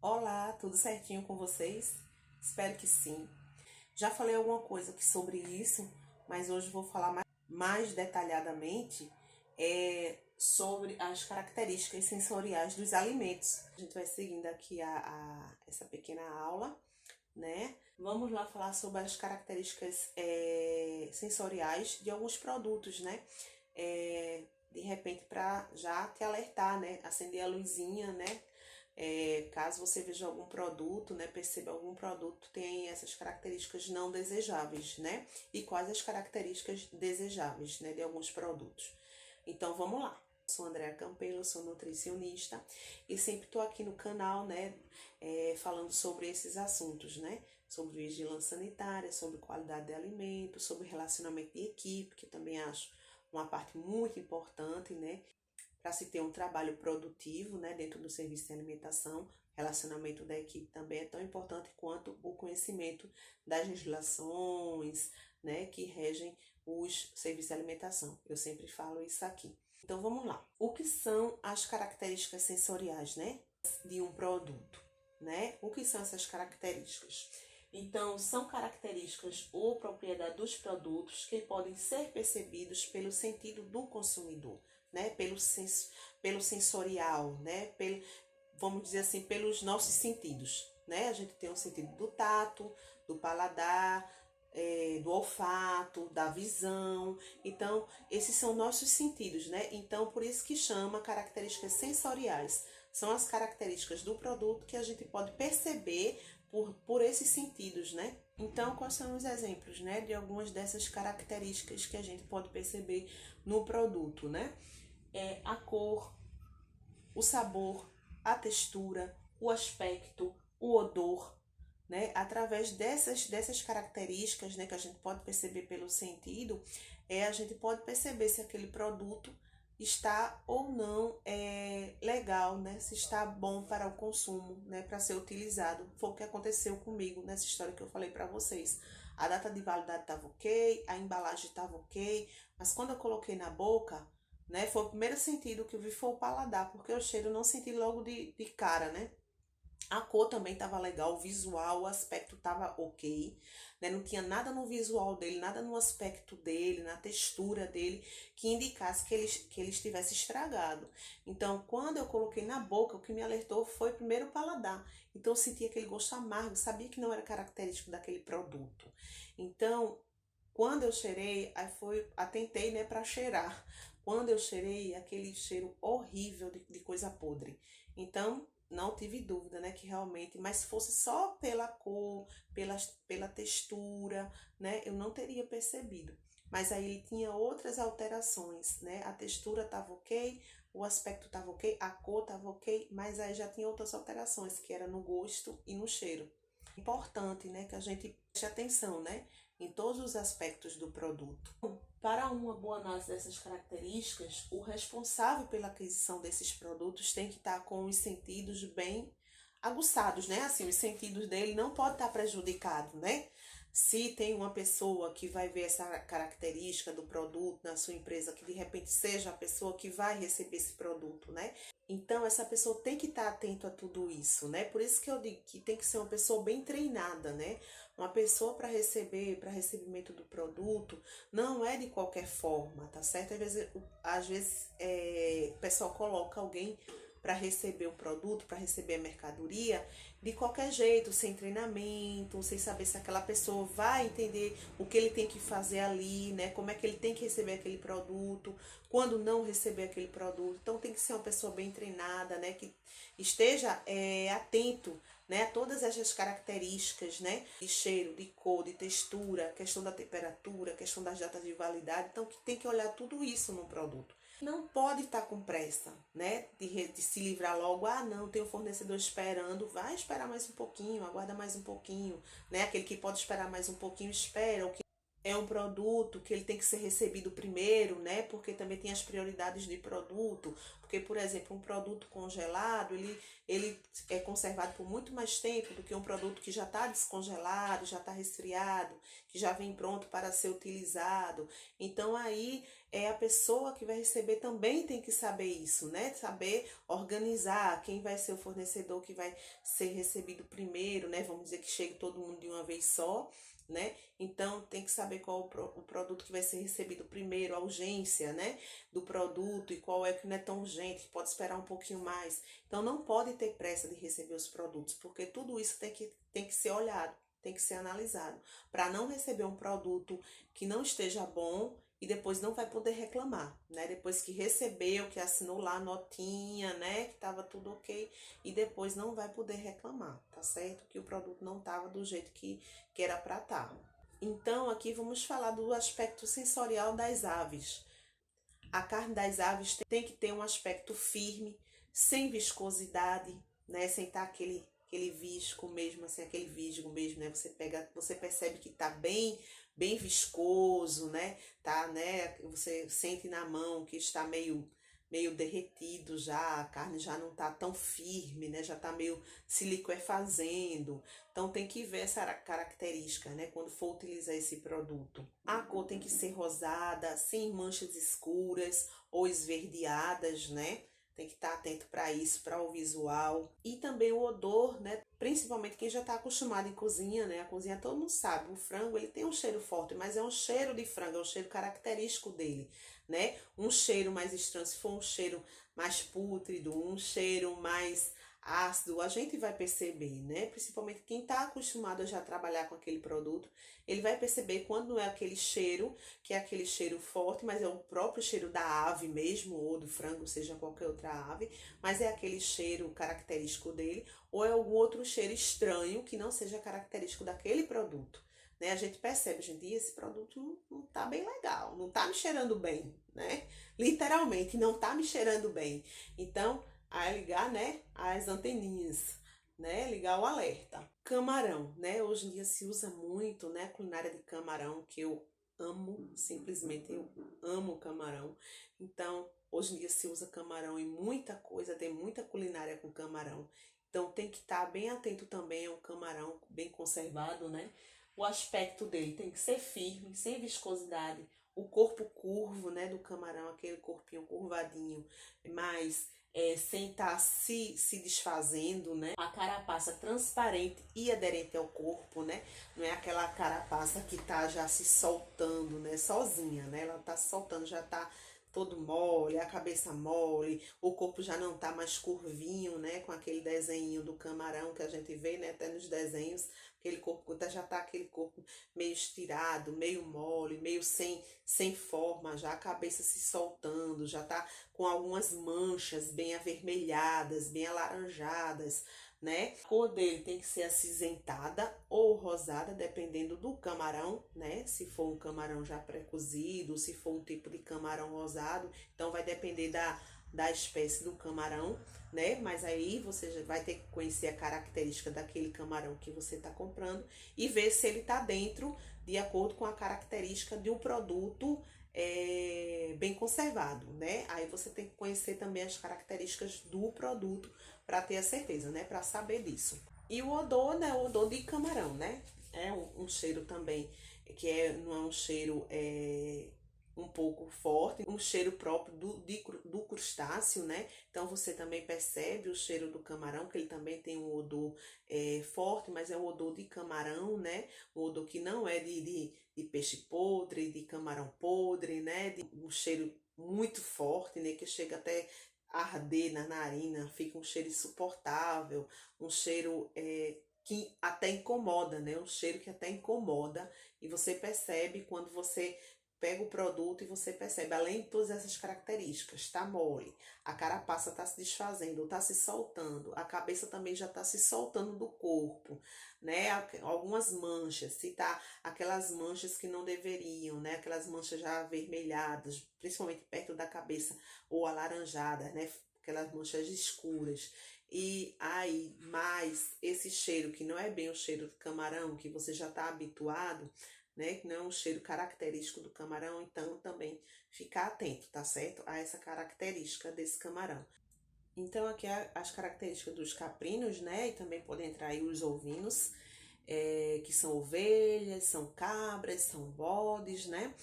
Olá, tudo certinho com vocês? Espero que sim. Já falei alguma coisa aqui sobre isso, mas hoje vou falar mais detalhadamente sobre as características sensoriais dos alimentos. A gente vai seguindo aqui essa pequena aula, né? Vamos lá falar sobre as características sensoriais de alguns produtos, né? De repente, para já te alertar, né? Acender a luzinha, né? Caso você veja algum produto, né, perceba algum produto tem essas características não desejáveis, né? E quais as características desejáveis, né, de alguns produtos. Então, vamos lá. Eu sou Andréa Campelo, sou nutricionista e sempre estou aqui no canal, né, falando sobre esses assuntos, né? Sobre vigilância sanitária, sobre qualidade de alimento, sobre relacionamento de equipe, que eu também acho uma parte muito importante, né? Para se ter um trabalho produtivo, né, dentro do serviço de alimentação, relacionamento da equipe também é tão importante quanto o conhecimento das legislações, né, que regem os serviços de alimentação. Eu sempre falo isso aqui. Então vamos lá. O que são as características sensoriais, né, de um produto, né? O que são essas características? Então, são características ou propriedade dos produtos que podem ser percebidos pelo sentido do consumidor, né? Pelo sensorial, né? Vamos dizer assim, pelos nossos sentidos, né? A gente tem o sentido do tato, do paladar, do olfato, da visão. Então, esses são nossos sentidos, né? Então, por isso que chama características sensoriais. São as características do produto que a gente pode perceber por esses sentidos, né? Então, quais são os exemplos, né, de algumas dessas características que a gente pode perceber no produto, né? A cor, o sabor, a textura, o aspecto, o odor, né? Através dessas características, né, que a gente pode perceber pelo sentido, a gente pode perceber se aquele produto está ou não legal, né? Se está bom para o consumo, né? Para ser utilizado. Foi o que aconteceu comigo nessa história que eu falei para vocês. A data de validade estava ok, a embalagem estava ok, mas quando eu coloquei na boca, né? Foi o primeiro sentido que eu vi foi o paladar, porque o cheiro eu não senti logo de cara, né? A cor também tava legal, o visual, o aspecto tava ok, né? Não tinha nada no visual dele, nada no aspecto dele, na textura dele, que indicasse que ele estivesse estragado. Então, quando eu coloquei na boca, o que me alertou foi primeiro o paladar. Então, eu senti aquele gosto amargo, sabia que não era característico daquele produto. Então, quando eu cheirei, atentei, né, para cheirar. Quando eu cheirei, aquele cheiro horrível de coisa podre. Então, não tive dúvida, né, que realmente, mas se fosse só pela cor, pela textura, né, eu não teria percebido. Mas aí ele tinha outras alterações, né? A textura estava ok, o aspecto estava ok, a cor estava ok, mas aí já tinha outras alterações, que era no gosto e no cheiro. Importante, né, que a gente preste atenção, né, em todos os aspectos do produto. Para uma boa análise dessas características, o responsável pela aquisição desses produtos tem que estar com os sentidos bem aguçados, né? Assim, os sentidos dele não pode estar prejudicado, né? Se tem uma pessoa que vai ver essa característica do produto na sua empresa, que de repente seja a pessoa que vai receber esse produto, né? Então, essa pessoa tem que estar atento a tudo isso, né? Por isso que eu digo que tem que ser uma pessoa bem treinada, né? Uma pessoa para recebimento do produto, não é de qualquer forma, tá certo? Às vezes o pessoal coloca alguém para receber o produto, para receber a mercadoria, de qualquer jeito, sem treinamento, sem saber se aquela pessoa vai entender o que ele tem que fazer ali, né? Como é que ele tem que receber aquele produto, quando não receber aquele produto. Então tem que ser uma pessoa bem treinada, né? Que esteja atento, né, a todas essas características, né, de cheiro, de cor, de textura, questão da temperatura, questão das datas de validade. Então tem que olhar tudo isso no produto. Não pode estar com pressa, né, de se livrar logo. Ah, não, tem um fornecedor esperando, vai esperar mais um pouquinho, aguarda mais um pouquinho, né? Aquele que pode esperar mais um pouquinho, espera. O que é um produto que ele tem que ser recebido primeiro, né? Porque também tem as prioridades de produto, Porque, por exemplo, um produto congelado, ele é conservado por muito mais tempo do que um produto que já está descongelado, já está resfriado, que já vem pronto para ser utilizado. Então, aí a pessoa que vai receber também tem que saber isso, né? Saber organizar quem vai ser o fornecedor que vai ser recebido primeiro, né? Vamos dizer que chegue todo mundo de uma vez só, né? Então tem que saber qual o produto que vai ser recebido primeiro, a urgência, né, do produto, e qual é que não é tão urgente, que pode esperar um pouquinho mais. Então não pode ter pressa de receber os produtos, porque tudo isso tem que ser olhado, tem que ser analisado, para não receber um produto que não esteja bom e depois não vai poder reclamar, né? Depois que recebeu, que assinou lá a notinha, né, que estava tudo ok, e depois não vai poder reclamar, tá certo? Que o produto não estava do jeito que era para estar. Então, aqui vamos falar do aspecto sensorial das aves. A carne das aves tem que ter um aspecto firme, sem viscosidade, né? Sem estar aquele visco mesmo, assim, aquele visgo mesmo, né? Você percebe que tá bem viscoso, né? Tá, né? Você sente na mão que está meio derretido já, a carne já não tá tão firme, né? Já tá meio se liquefazendo. Então tem que ver essa característica, né, quando for utilizar esse produto. A cor tem que ser rosada, sem manchas escuras ou esverdeadas, né? Tem que estar atento para isso, para o visual. E também o odor, né? Principalmente quem já está acostumado em cozinha, né? A cozinha todo mundo sabe, o frango ele tem um cheiro forte, mas é um cheiro de frango, é um cheiro característico dele, né? Um cheiro mais estranho, se for um cheiro mais pútrido, um cheiro mais ácido, a gente vai perceber, né? Principalmente quem está acostumado a já trabalhar com aquele produto, ele vai perceber quando não é aquele cheiro, que é aquele cheiro forte, mas é o próprio cheiro da ave mesmo, ou do frango, seja qualquer outra ave, mas é aquele cheiro característico dele, ou é algum outro cheiro estranho que não seja característico daquele produto. Né? A gente percebe, gente, esse produto não tá bem legal, não tá me cheirando bem, né? Literalmente, não tá me cheirando bem. Então, aí ligar, né, as anteninhas, né, ligar o alerta. Camarão, né, hoje em dia se usa muito, né, culinária de camarão, que eu amo, simplesmente eu amo camarão. Então, hoje em dia se usa camarão em muita coisa, tem muita culinária com camarão. Então, tem que estar bem atento também ao camarão bem conservado, né? O aspecto dele tem que ser firme, sem viscosidade. O corpo curvo, né, do camarão, aquele corpinho curvadinho, mas sem estar se desfazendo, né? A carapaça transparente e aderente ao corpo, né? Não é aquela carapaça que tá já se soltando, né? Sozinha, né? Ela tá se soltando, já tá todo mole, a cabeça mole, o corpo já não tá mais curvinho, né? Com aquele desenho do camarão que a gente vê, né? Até nos desenhos, aquele corpo já tá aquele corpo meio estirado, meio mole, meio sem forma, já a cabeça se soltando, já tá com algumas manchas bem avermelhadas, bem alaranjadas, né? A cor dele tem que ser acinzentada ou rosada, dependendo do camarão, né? Se for um camarão já pré-cozido, se for um tipo de camarão rosado, então vai depender da espécie do camarão, né? Mas aí você já vai ter que conhecer a característica daquele camarão que você está comprando e ver se ele está dentro de acordo com a característica de um produto bem conservado, né? Aí você tem que conhecer também as características do produto para ter a certeza, né? Para saber disso. E o odor, né? O odor de camarão, né? É um cheiro também que não é um cheiro um pouco forte, um cheiro próprio do crustáceo, né? Então você também percebe o cheiro do camarão, que ele também tem um odor forte, mas é um odor de camarão, né? Um odor que não é de peixe podre, de camarão podre, né? Um cheiro muito forte, né? Que chega até a arder na narina, fica um cheiro insuportável, um cheiro que até incomoda, né? Um cheiro que até incomoda, e você percebe quando você pega o produto e você percebe, além de todas essas características, tá mole, a carapaça tá se desfazendo, tá se soltando, a cabeça também já tá se soltando do corpo, né? Algumas manchas, se tá aquelas manchas que não deveriam, né? Aquelas manchas já avermelhadas, principalmente perto da cabeça, ou alaranjadas, né? Aquelas manchas escuras. E aí, mais esse cheiro que não é bem o cheiro de camarão, que você já tá habituado, né? Que não é um cheiro característico do camarão, então também ficar atento, tá certo? A essa característica desse camarão. Então aqui as características dos caprinos, né? E também podem entrar aí os ovinos, que são ovelhas, são cabras, são bodes, né?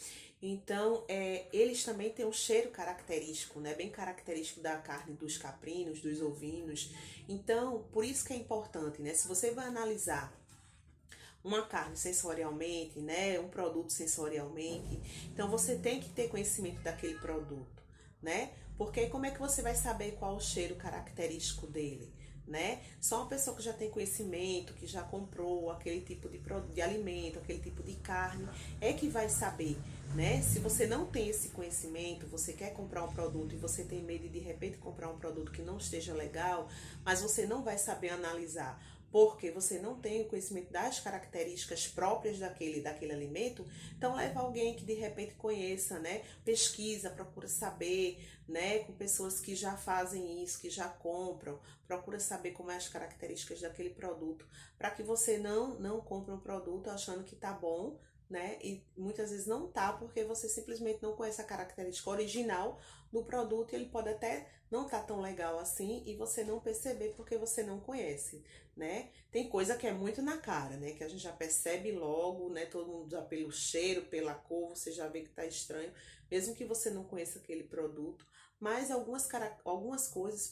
Então, eles também têm um cheiro característico, né? Bem característico da carne dos caprinos, dos ovinos. Então, por isso que é importante, né? Se você vai analisar uma carne sensorialmente, né? Um produto sensorialmente, então você tem que ter conhecimento daquele produto, né? Porque como é que você vai saber qual o cheiro característico dele? Né? Só uma pessoa que já tem conhecimento, que já comprou aquele tipo de alimento, aquele tipo de carne, é que vai saber, né? Se você não tem esse conhecimento, você quer comprar um produto e você tem medo de repente comprar um produto que não esteja legal, mas você não vai saber analisar, porque você não tem o conhecimento das características próprias daquele alimento, então leva alguém que de repente conheça, né? Pesquisa, procura saber, né? Com pessoas que já fazem isso, que já compram, procura saber como é as características daquele produto, para que você não compre um produto achando que tá bom, né? E muitas vezes não tá, porque você simplesmente não conhece a característica original do produto e ele pode até não tá tão legal assim e você não perceber porque você não conhece, né? Tem coisa que é muito na cara, né? Que a gente já percebe logo, né? Todo mundo já pelo cheiro, pela cor, você já vê que tá estranho, mesmo que você não conheça aquele produto. Mas algumas coisas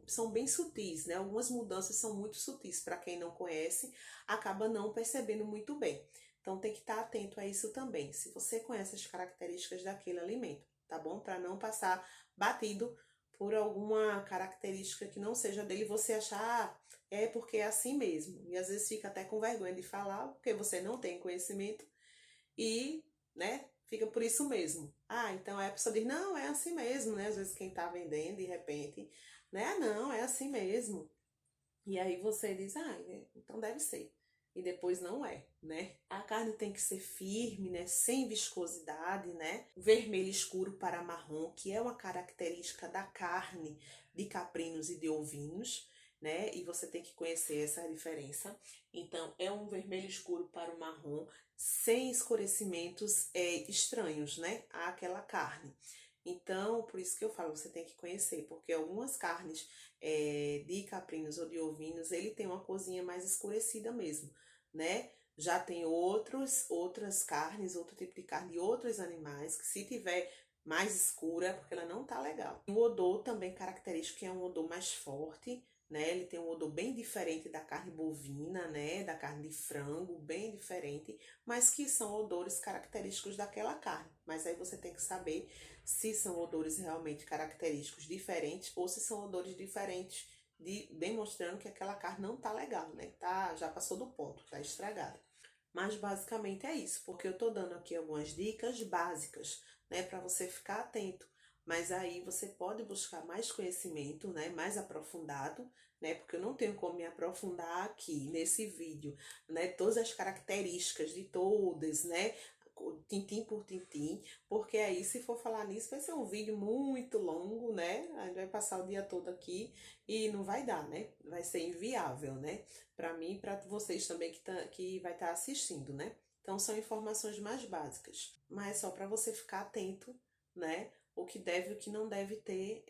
são bem sutis, né? Algumas mudanças são muito sutis. Para quem não conhece, acaba não percebendo muito bem. Então tem que estar atento a isso também. Se você conhece as características daquele alimento, tá bom? Para não passar batido por alguma característica que não seja dele, você achar, é porque é assim mesmo. E às vezes fica até com vergonha de falar, porque você não tem conhecimento e, né, fica por isso mesmo. Ah, então aí a pessoa diz, não, é assim mesmo, né? Às vezes quem tá vendendo, de repente, né? Ah, não, é assim mesmo. E aí você diz, ah, então deve ser. E depois não é, né? A carne tem que ser firme, né? Sem viscosidade, né? Vermelho escuro para marrom, que é uma característica da carne de caprinos e de ovinos, né? E você tem que conhecer essa diferença. Então, é um vermelho escuro para o marrom, sem escurecimentos estranhos, né? Àquela carne. Então, por isso que eu falo, você tem que conhecer, porque algumas carnes de caprinos ou de ovinos, ele tem uma corzinha mais escurecida mesmo, né? Já tem outras carnes, outro tipo de carne de outros animais, que se tiver mais escura, é porque ela não tá legal. O odor também característico, que é um odor mais forte, né? Ele tem um odor bem diferente da carne bovina, né? Da carne de frango, bem diferente, mas que são odores característicos daquela carne. Mas aí você tem que saber se são odores realmente característicos diferentes ou se são odores diferentes, demonstrando que aquela carne não tá legal, né? Tá, já passou do ponto, tá estragada. Mas basicamente é isso, porque eu tô dando aqui algumas dicas básicas, né, para você ficar atento. Mas aí você pode buscar mais conhecimento, né, mais aprofundado, né, porque eu não tenho como me aprofundar aqui nesse vídeo, né, todas as características de todas, né, tintim por tintim, porque aí se for falar nisso vai ser um vídeo muito longo, né? A gente vai passar o dia todo aqui e não vai dar, né? Vai ser inviável, né? Para mim e para vocês também que vai estar assistindo, né? Então são informações mais básicas, mas só para você ficar atento, né? O que deve e o que não deve ter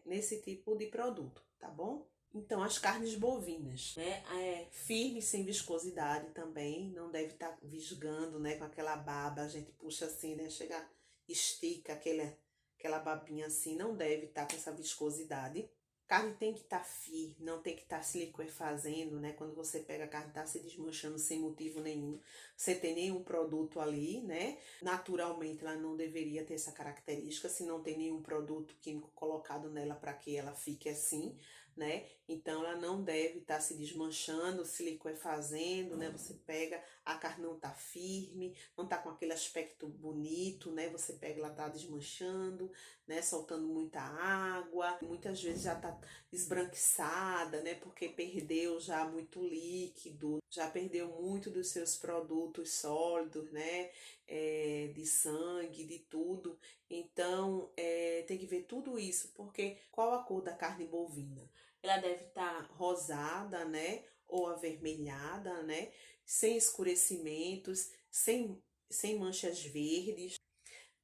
nesse tipo de produto, tá bom? Então, as carnes bovinas, né? Firme, sem viscosidade também, não deve estar visgando, né? Com aquela baba, a gente puxa assim, né? Chega, estica aquela babinha assim, não deve estar com essa viscosidade. Carne tem que estar firme, não tem que estar se liquefazendo, né? Quando você pega a carne, tá se desmanchando sem motivo nenhum. Você tem nenhum produto ali, né? Naturalmente, ela não deveria ter essa característica, se não tem nenhum produto químico colocado nela para que ela fique assim, né? Então ela não deve estar se desmanchando, se liquefazendo, né? Você pega, a carne não tá firme, não tá com aquele aspecto bonito, né? Você pega, ela tá desmanchando, né? Soltando muita água, muitas vezes já tá esbranquiçada, né? Porque perdeu já muito líquido, já perdeu muito dos seus produtos sólidos, né? De sangue, de tudo. Então, tem que ver tudo isso, porque qual a cor da carne bovina? Ela deve estar rosada, né? Ou avermelhada, né? Sem escurecimentos, sem manchas verdes,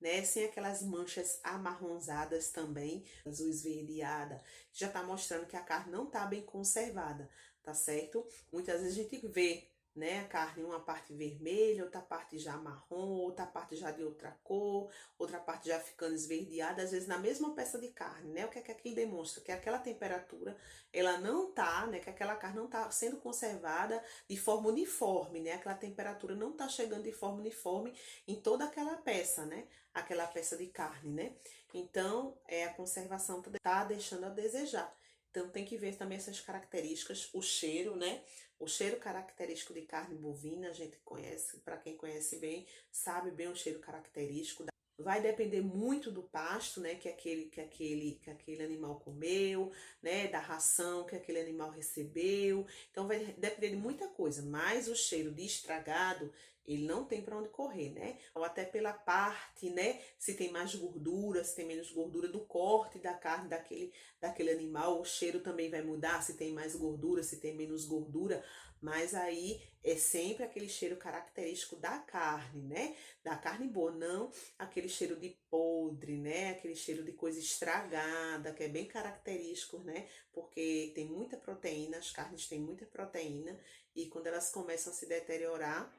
né? Sem aquelas manchas amarronzadas também, azul esverdeada, já tá mostrando que a carne não tá bem conservada, tá certo? Muitas vezes a gente vê, né, a carne uma parte vermelha, outra parte já marrom, outra parte já de outra cor, outra parte já ficando esverdeada, às vezes na mesma peça de carne, né? O que é que aquilo demonstra? Que aquela temperatura, ela não tá, né, que aquela carne não tá sendo conservada de forma uniforme, né? Aquela temperatura não tá chegando de forma uniforme em toda aquela peça, né? Aquela peça de carne, né? Então, a conservação tá deixando a desejar. Então, tem que ver também essas características, o cheiro, né? O cheiro característico de carne bovina, a gente conhece, para quem conhece bem, sabe bem o cheiro característico. Vai depender muito do pasto, né, que aquele animal comeu, né, da ração que aquele animal recebeu. Então vai depender de muita coisa, mas o cheiro de estragado, ele não tem para onde correr, né? Ou até pela parte, né, se tem mais gordura, se tem menos gordura do corte da carne daquele animal, o cheiro também vai mudar, se tem mais gordura, se tem menos gordura, mas aí é sempre aquele cheiro característico da carne, né? Da carne boa, não aquele cheiro de podre, né? Aquele cheiro de coisa estragada, que é bem característico, né? Porque tem muita proteína, as carnes têm muita proteína, e quando elas começam a se deteriorar,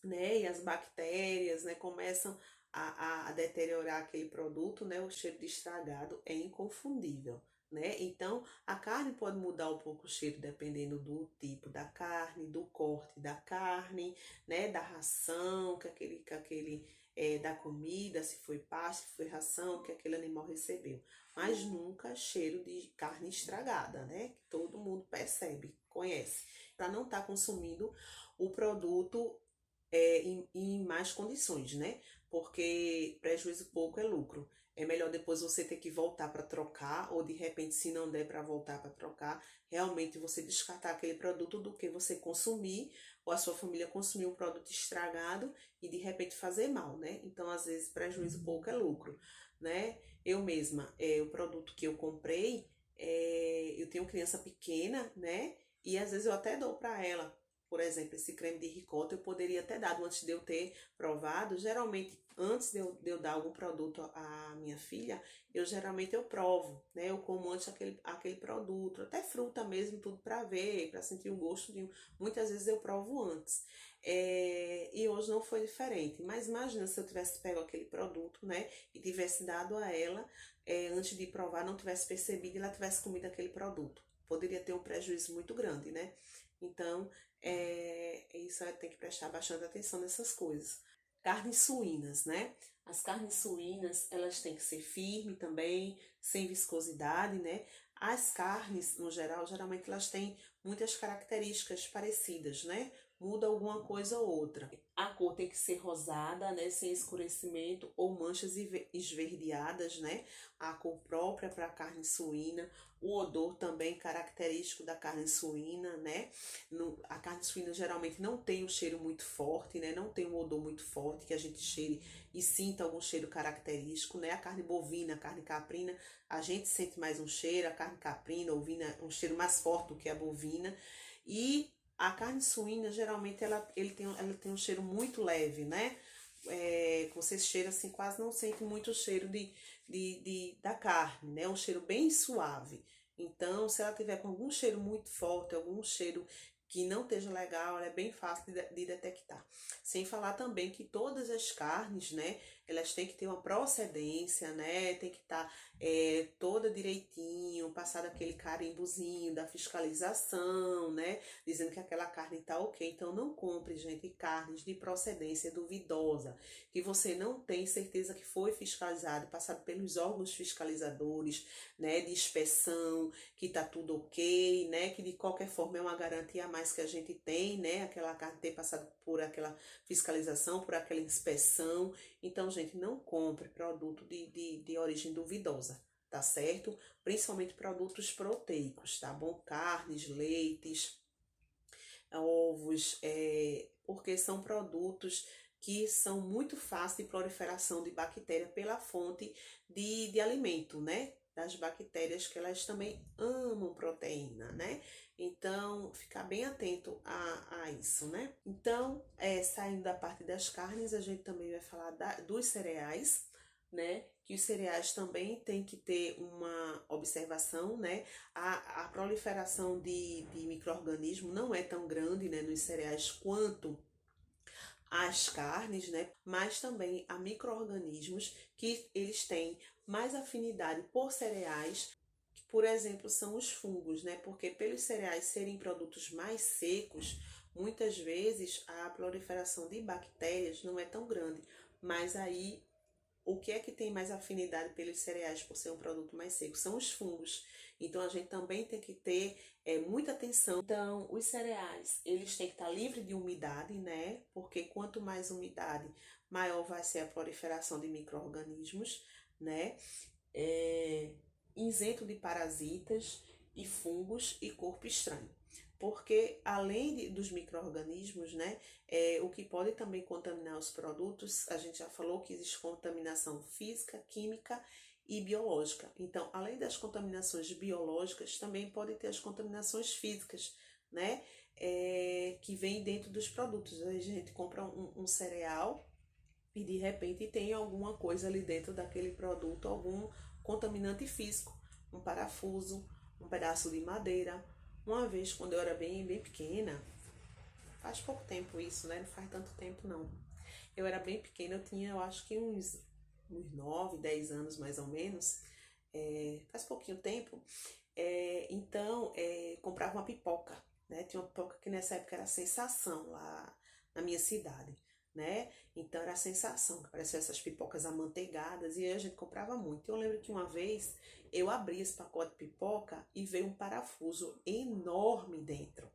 né? E as bactérias, né, começam a deteriorar aquele produto, né? O cheiro de estragado é inconfundível. Né? Então, a carne pode mudar um pouco o cheiro dependendo do tipo da carne, do corte da carne, né? Da ração da comida, se foi pasto, se foi ração que aquele animal recebeu. Mas nunca cheiro de carne estragada, né? Que todo mundo percebe, conhece. Para não estar consumindo o produto em mais condições, né? Porque prejuízo pouco é lucro. É melhor depois você ter que voltar para trocar, ou de repente, se não der para voltar para trocar, realmente você descartar aquele produto do que você consumir, ou a sua família consumir um produto estragado e de repente fazer mal, né? Então, às vezes, prejuízo pouco é lucro, né? Eu mesma, o produto que eu comprei, eu tenho criança pequena, né? E às vezes eu até dou para ela. Por exemplo, esse creme de ricota eu poderia ter dado antes de eu ter provado. Geralmente, antes de eu dar algum produto à minha filha, geralmente eu provo, né? Eu como antes aquele produto, até fruta mesmo, tudo para ver, para sentir o gosto de um. Muitas vezes eu provo antes. E hoje não foi diferente. Mas imagina se eu tivesse pego aquele produto, né? E tivesse dado a ela, antes de provar, não tivesse percebido e ela tivesse comido aquele produto. Poderia ter um prejuízo muito grande, né? Então, isso tem que prestar bastante atenção nessas coisas. Carnes suínas, né? As carnes suínas, elas têm que ser firmes também, sem viscosidade, né? As carnes, no geral, geralmente elas têm muitas características parecidas, né? Muda alguma coisa ou outra. A cor tem que ser rosada, né? Sem escurecimento ou manchas esverdeadas, né? A cor própria para a carne suína. O odor também característico da carne suína, né? A carne suína geralmente não tem um cheiro muito forte, né? Não tem um odor muito forte que a gente cheire e sinta algum cheiro característico, né? A carne bovina, a carne caprina, a gente sente mais um cheiro, a carne caprina, ovina, um cheiro mais forte do que a bovina. E a carne suína, geralmente, ela tem um cheiro muito leve, né? Você cheira assim, quase não sente muito o cheiro da carne, né? Um cheiro bem suave. Então, se ela tiver com algum cheiro muito forte, algum cheiro que não esteja legal, ela é bem fácil de detectar. Sem falar também que todas as carnes, né, elas têm que ter uma procedência, né, tem que estar toda direitinho, passado aquele carimbozinho da fiscalização, né, dizendo que aquela carne tá ok. Então, não compre, gente, carnes de procedência duvidosa, que você não tem certeza que foi fiscalizado, passado pelos órgãos fiscalizadores, né, de inspeção, que tá tudo ok, né, que de qualquer forma é uma garantia a mais que a gente tem, né, aquela carne ter passado por aquela fiscalização, por aquela inspeção. Então, gente, não compre produto de origem duvidosa, tá certo? Principalmente produtos proteicos, tá bom? Carnes, leites, ovos, porque são produtos que são muito fáceis de proliferação de bactéria pela fonte de alimento, né? das bactérias que elas também amam proteína, né? Então, ficar bem atento a isso, né? Então, saindo da parte das carnes, a gente também vai falar dos cereais, né? Que os cereais também tem que ter uma observação, né? A proliferação de micro-organismos não é tão grande, né, nos cereais quanto as carnes, né? Mas também há micro-organismos que eles têm mais afinidade por cereais, que, por exemplo, são os fungos, né? Porque pelos cereais serem produtos mais secos, muitas vezes a proliferação de bactérias não é tão grande, mas aí o que é que tem mais afinidade pelos cereais por ser um produto mais seco? São os fungos. Então a gente também tem que ter muita atenção. Então, os cereais, eles têm que estar livres de umidade, né? Porque quanto mais umidade, maior vai ser a proliferação de micro-organismos, né? Isento de parasitas e fungos e corpo estranho. Porque além dos micro-organismos, né, o que pode também contaminar os produtos, a gente já falou que existe contaminação física, química e biológica. Então, além das contaminações biológicas, também pode ter as contaminações físicas, né, que vem dentro dos produtos. A gente compra um cereal e de repente tem alguma coisa ali dentro daquele produto, algum contaminante físico, um parafuso, um pedaço de madeira. Uma vez, quando eu era bem pequena, faz pouco tempo isso, né? Não faz tanto tempo não. Eu era bem pequena, eu tinha, eu acho que uns 9, 10 anos mais ou menos. Faz pouquinho tempo. Então, comprava uma pipoca, né? Tinha uma pipoca que nessa época era sensação lá na minha cidade, né? Então era a sensação, que parecia essas pipocas amanteigadas e a gente comprava muito. Eu lembro que uma vez eu abri esse pacote de pipoca e veio um parafuso enorme dentro.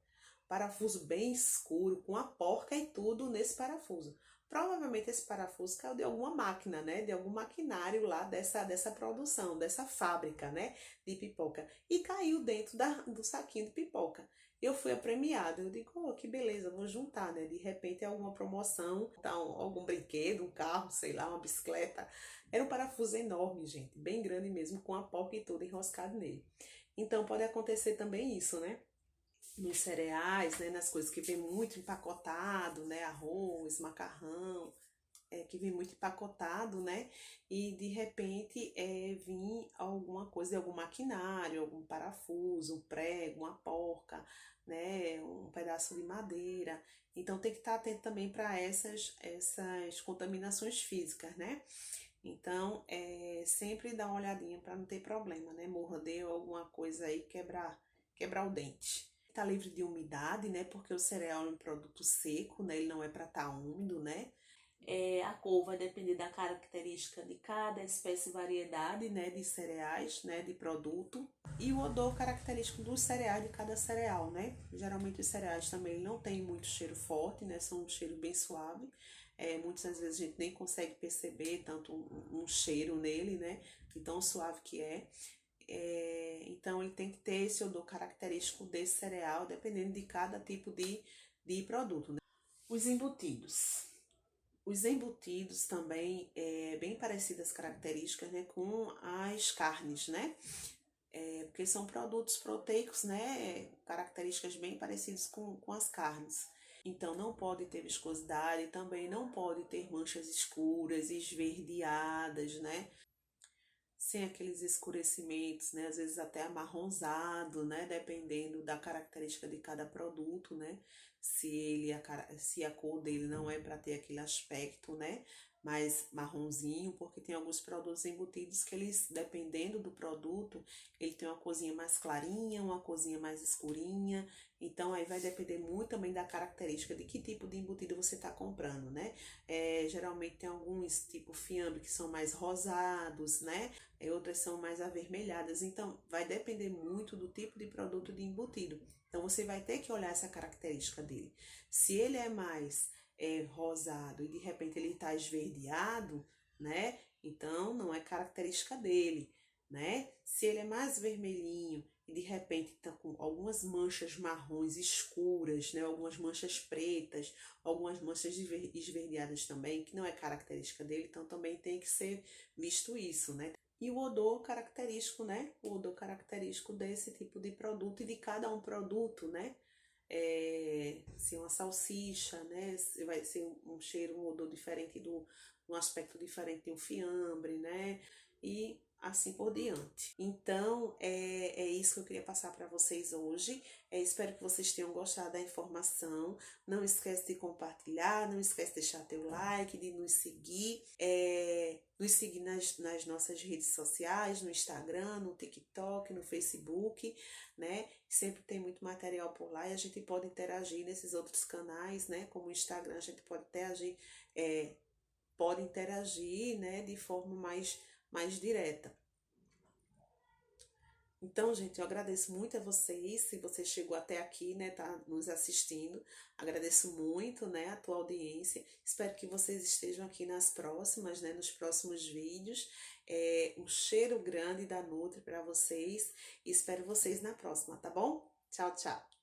Parafuso bem escuro, com a porca e tudo nesse parafuso. Provavelmente esse parafuso caiu de alguma máquina, né? De algum maquinário lá dessa produção, dessa fábrica, né? De pipoca. E caiu dentro do saquinho de pipoca. Eu fui apremiada, eu digo, oh, que beleza, vou juntar, né? De repente é alguma promoção, algum brinquedo, um carro, sei lá, uma bicicleta. Era um parafuso enorme, gente, bem grande mesmo, com a porca e tudo enroscado nele. Então pode acontecer também isso, né? Nos cereais, né? Nas coisas que vem muito empacotado, né? Arroz, macarrão, que vem muito empacotado, né? E de repente vir alguma coisa de algum maquinário, algum parafuso, um prego, uma porca, né? Um pedaço de madeira. Então tem que estar atento também para essas contaminações físicas, né? Então sempre dá uma olhadinha para não ter problema, né? Mordeu alguma coisa aí, quebrar o dente. Tá livre de umidade, né? Porque o cereal é um produto seco, né? Ele não é para estar úmido, né? A cor vai depender da característica de cada espécie e variedade, né, de cereais, né, de produto. E o odor característico dos cereais de cada cereal, né? Geralmente os cereais também não têm muito cheiro forte, né? São um cheiro bem suave. Muitas vezes a gente nem consegue perceber tanto um cheiro nele, né? De tão suave que é. Então ele tem que ter esse odor característico desse cereal, dependendo de cada tipo de produto, né? Os embutidos. Os embutidos também bem parecidas características, né, com as carnes, né? Porque são produtos proteicos, né? Características bem parecidas com as carnes. Então não pode ter viscosidade, também não pode ter manchas escuras, esverdeadas, né? Sem aqueles escurecimentos, né? Às vezes até amarronzado, né? Dependendo da característica de cada produto, né? Se a cor dele não é para ter aquele aspecto, né? Mais marronzinho, porque tem alguns produtos embutidos que eles, dependendo do produto, ele tem uma corzinha mais clarinha, uma corzinha mais escurinha. Então aí vai depender muito também da característica de que tipo de embutido você está comprando, né? Geralmente tem alguns tipo fiambre que são mais rosados, né? Outras são mais avermelhadas. Então vai depender muito do tipo de produto de embutido. Então você vai ter que olhar essa característica dele. Se ele é mais rosado e de repente ele está esverdeado, né? Então não é característica dele, né? Se ele é mais vermelhinho e de repente está com algumas manchas marrons escuras, né? Algumas manchas pretas, algumas manchas esverdeadas também, que não é característica dele, então também tem que ser visto isso, né? e o odor característico, né? O odor característico desse tipo de produto e de cada um produto, né? Se uma salsicha, né? Vai ser um cheiro, um odor diferente um aspecto diferente de um fiambre, né? E assim por diante. Então, é isso que eu queria passar para vocês hoje. Espero que vocês tenham gostado da informação. Não esquece de compartilhar, não esquece de deixar teu like, de nos seguir nas nossas redes sociais, no Instagram, no TikTok, no Facebook, né? Sempre tem muito material por lá e a gente pode interagir nesses outros canais, né? Como o Instagram, a gente pode interagir, né? De forma mais direta. Então, gente, eu agradeço muito a vocês, se você chegou até aqui, né, tá nos assistindo, agradeço muito, né, a tua audiência, espero que vocês estejam aqui nas próximas, né, nos próximos vídeos, um cheiro grande da Nutri para vocês, e espero vocês na próxima, tá bom? Tchau, tchau!